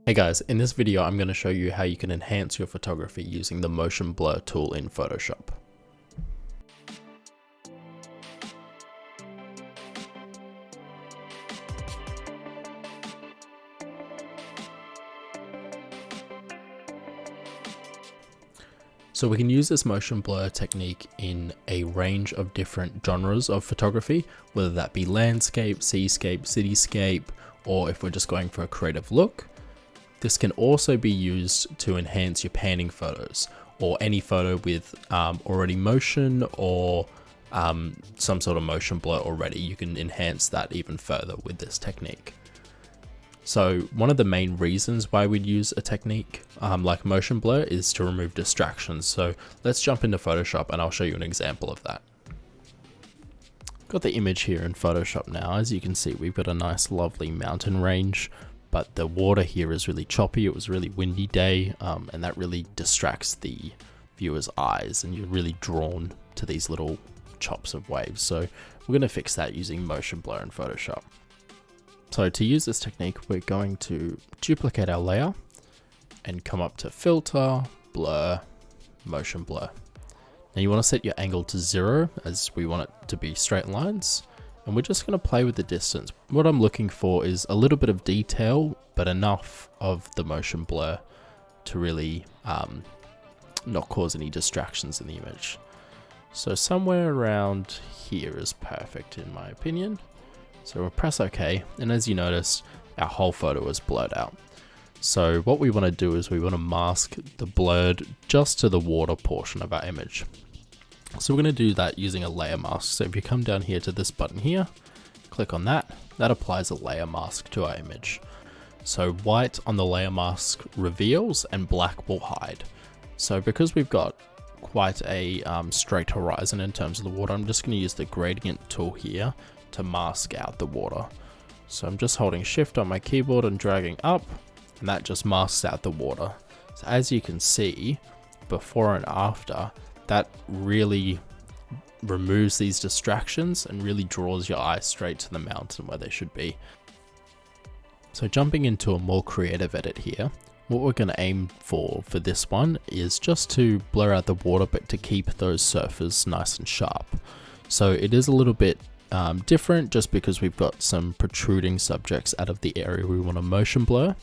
Hey guys, in this video I'm going to show you how you can enhance your photography using the motion blur tool in Photoshop. So we can use this motion blur technique in a range of different genres of photography, whether that be landscape, seascape, cityscape, or if we're just going for a creative look. This can also be used to enhance your panning photos or any photo with already motion or some sort of motion blur already. You can enhance that even further with this technique. So one of the main reasons why we'd use a technique like motion blur is to remove distractions. So let's jump into Photoshop and I'll show you an example of that. Got the image here in Photoshop now. As you can see, we've got a nice lovely mountain range, but the water here is really choppy. It was a really windy day, and that really distracts the viewer's eyes, and you're really drawn to these little chops of waves. So we're going to fix that using motion blur in Photoshop. So to use this technique, we're going to duplicate our layer and come up to Filter, Blur, Motion Blur. Now you want to set your angle to 0 as we want it to be straight lines. And we're just going to play with the distance. What I'm looking for is a little bit of detail, but enough of the motion blur to really not cause any distractions in the image. So somewhere around here is perfect in my opinion. So we'll press OK, and as you notice, our whole photo is blurred out. So what we want to do is we want to mask the blurred just to the water portion of our image. So we're going to do that using a layer mask. So if you come down here to this button here, click on that, that applies a layer mask to our image. So white on the layer mask reveals and black will hide. So because we've got quite a straight horizon in terms of the water, I'm just going to use the gradient tool here to mask out the water. So I'm just holding shift on my keyboard and dragging up, and that just masks out the water. So as you can see, before and after, that really removes these distractions and really draws your eyes straight to the mountain where they should be. So jumping into a more creative edit here, what we're going to aim for this one is just to blur out the water, but to keep those surfaces nice and sharp. So it is a little bit different just because we've got some protruding subjects out of the area we want to motion blur.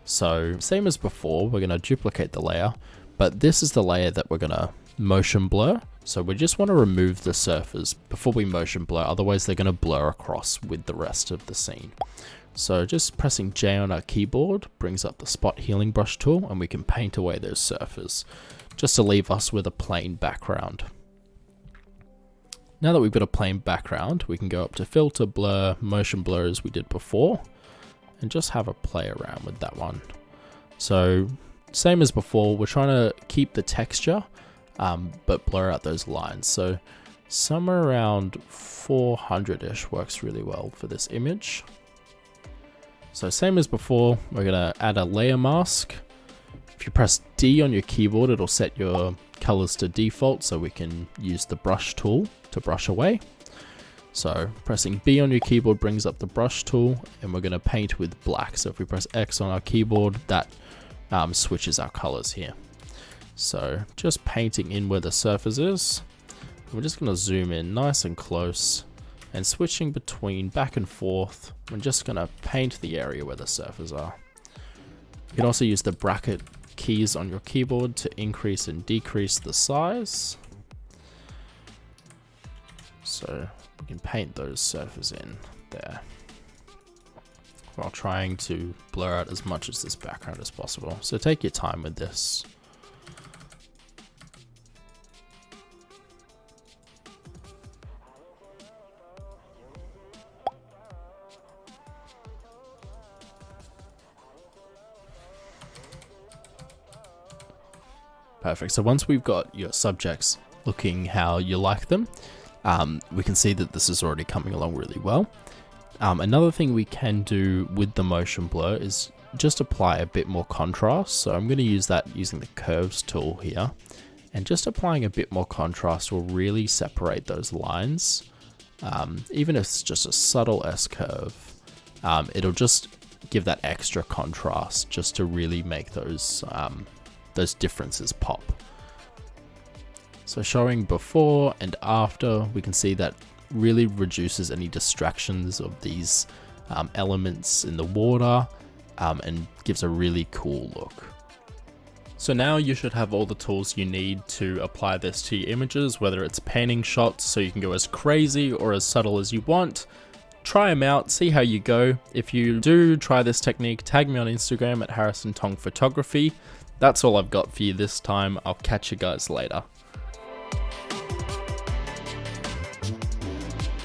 So same as before, we're going to duplicate the layer, but this is the layer that we're going to motion blur. So we just want to remove the surface before we motion blur, otherwise they're going to blur across with the rest of the scene. So just pressing J on our keyboard brings up the spot healing brush tool, and we can paint away those surfaces just to leave us with a plain background. Now that we've got a plain background, we can go up to Filter, Blur, Motion Blur as we did before, and just have a play around with that one. So same as before, we're trying to keep the texture, but blur out those lines. So somewhere around 400-ish works really well for this image. So same as before, we're gonna add a layer mask. If you press D on your keyboard, it'll set your colors to default, so we can use the brush tool to brush away. So pressing B on your keyboard brings up the brush tool, and we're gonna paint with black. So if we press X on our keyboard, that switches our colors here. So just painting in where the surface is. We're just going to zoom in nice and close and switching between back and forth. We're just going to paint the area where the surfaces are. You can also use the bracket keys on your keyboard to increase and decrease the size. So we can paint those surfaces in there, while trying to blur out as much of this background as possible. So take your time with this. Perfect. So once we've got your subjects looking how you like them, we can see that this is already coming along really well. Another thing we can do with the motion blur is just apply a bit more contrast. So I'm going to use that using the curves tool here, and just applying a bit more contrast will really separate those lines. Even if it's just a subtle S curve, it'll just give that extra contrast just to really make those differences pop. So showing before and after, we can see that really reduces any distractions of these elements in the water and gives a really cool look. So now you should have all the tools you need to apply this to your images, whether it's painting shots so you can go as crazy or as subtle as you want. Try them out, see how you go. If you do try this technique, tag me on Instagram at HarrisonTongPhotography. That's all I've got for you this time. I'll catch you guys later.